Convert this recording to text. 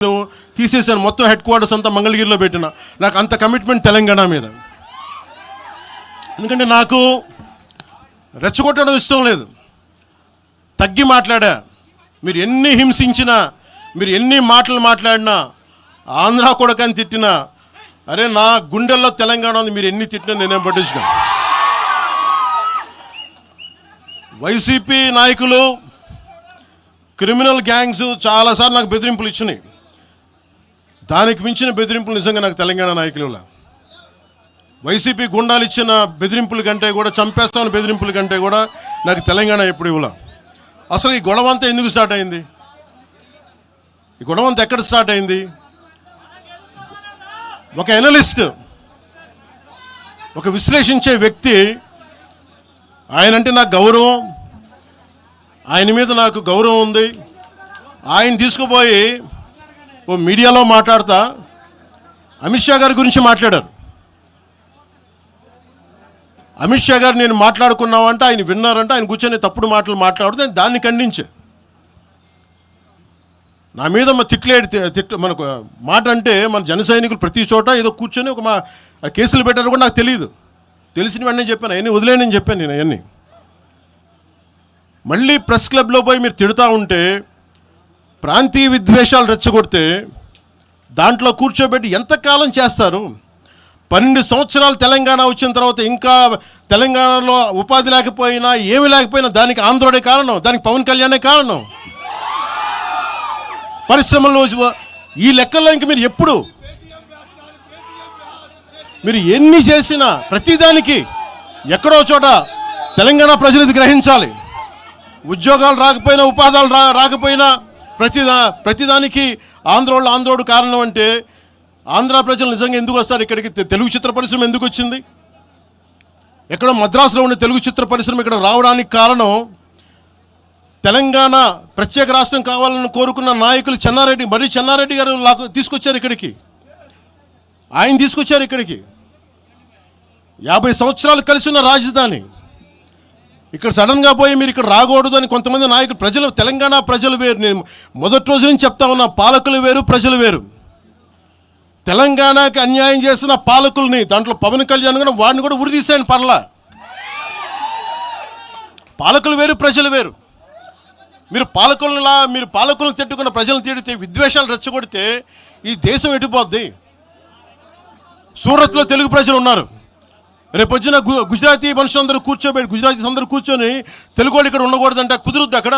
తీసేసాను, మొత్తం head quarters అంతా మంగళగిరిలో పెట్టిన. నాకు అంత కమిట్మెంట్ తెలంగాణ మీద. ఎందుకంటే నాకు రెచ్చగొట్టడం ఇష్టం లేదు, తగ్గి మాట్లాడా. మీరు ఎన్ని హింసించినా, మీరు ఎన్ని మాటలు మాట్లాడినా, ఆంధ్ర కొడకని తిట్టినా, అరే నా గుండెల్లో తెలంగాణ ఉంది, మీరు ఎన్ని తిట్టినా నేనేం పట్టించుకోను. వైసీపీ నాయకులు, క్రిమినల్ గ్యాంగ్స్ చాలాసార్లు నాకు బెదిరింపులు ఇచ్చినాయి. దానికి మించిన బెదిరింపులు నిజంగా నాకు తెలంగాణ నాయకులు. వైసీపీ గుండాలు ఇచ్చిన బెదిరింపుల కంటే కూడా, చంపేస్తామని బెదిరింపుల కంటే కూడా నాకు తెలంగాణ ఎప్పుడు ఇవ్వలే. అసలు ఈ గొడవ అంతా ఎందుకు స్టార్ట్ అయింది? ఈ గొడవ అంతా ఎక్కడ స్టార్ట్ అయింది? ఒక ఎనలిస్ట్, ఒక విశ్లేషించే వ్యక్తి, ఆయనంటే నాకు గౌరవం, ఆయన మీద నాకు గౌరవం ఉంది. ఆయన తీసుకుపోయి ఓ మీడియాలో మాట్లాడతా అమిత్ షా గారి గురించి మాట్లాడారు. అమిత్ షా గారు నేను మాట్లాడుకున్నామంటే ఆయన విన్నారంటే, ఆయన కూర్చొని తప్పుడు మాటలు మాట్లాడితే దాన్ని ఖండించే. నా మీద మనకు మాట అంటే మన జన సైనికులు ప్రతి చోట ఏదో కూర్చొని ఒక కేసులు పెట్టారు కూడా నాకు తెలియదు. తెలిసిన వెంటనే చెప్పాను, అవన్నీ వదిలేనని చెప్పాను నేను. అవన్నీ మళ్ళీ ప్రెస్ క్లబ్లో పోయి మీరు తిడుతూ ఉంటే, ప్రాంతీయ విద్వేషాలు రెచ్చగొడితే దాంట్లో కూర్చోబెట్టి ఎంతకాలం చేస్తారు? 12 సంవత్సరాలు తెలంగాణ వచ్చిన తర్వాత ఇంకా తెలంగాణలో ఉపాధి లేకపోయినా, ఏమి లేకపోయినా దానికి ఆంధ్రుడే కారణం, దానికి పవన్ కళ్యాణే కారణం. పరిశ్రమల్లో ఈ లెక్కల్లో ఇంక మీరు ఎప్పుడు, మీరు ఎన్ని చేసినా ప్రతిదానికి ఎక్కడో చోట తెలంగాణ ప్రజలు ఇది గ్రహించాలి. ఉద్యోగాలు రాకపోయినా, ఉపాధాలు రాకపోయినా ప్రతిదానికి ఆంధ్రోడు కారణం అంటే, ఆంధ్ర ప్రజలు నిజంగా ఎందుకు వస్తారు ఇక్కడికి? తెలుగు చిత్ర పరిశ్రమ ఎందుకు వచ్చింది? ఎక్కడో మద్రాసులో ఉండే తెలుగు చిత్ర పరిశ్రమ ఇక్కడ రావడానికి కారణం, తెలంగాణ ప్రత్యేక రాష్ట్రం కావాలని కోరుకున్న నాయకులు చెన్నారెడ్డి గారు తీసుకొచ్చారు ఇక్కడికి. ఆయన తీసుకొచ్చారు ఇక్కడికి. 50 సంవత్సరాలు కలిసి ఉన్న రాజధాని ఇక్కడ సడన్గా పోయి మీరు ఇక్కడ రాకూడదు అని కొంతమంది నాయకులు, తెలంగాణ ప్రజలు వేరు. నేను మొదటి రోజు నుంచి చెప్తా ఉన్నా, పాలకులు వేరు, ప్రజలు వేరు. తెలంగాణకి అన్యాయం చేసిన పాలకుల్ని, దాంట్లో పవన్ కళ్యాణ్ కూడా, వాడిని కూడా ఉరిదీసాను పర్లా. పాలకులు వేరు, ప్రజలు వేరు. మీరు పాలకులను తిట్టుకున్న ప్రజలను తిడితే, విద్వేషాలు రెచ్చగొడితే ఈ దేశం ఎటుపోద్ది? సూరత్లో తెలుగు ప్రజలు ఉన్నారు. రేపు వచ్చిన గుజరాతీ మనుషులందరూ గుజరాతీస్ అందరూ కూర్చొని తెలుగు వాళ్ళు ఇక్కడ ఉండకూడదంటే కుదురుద్ది అక్కడ?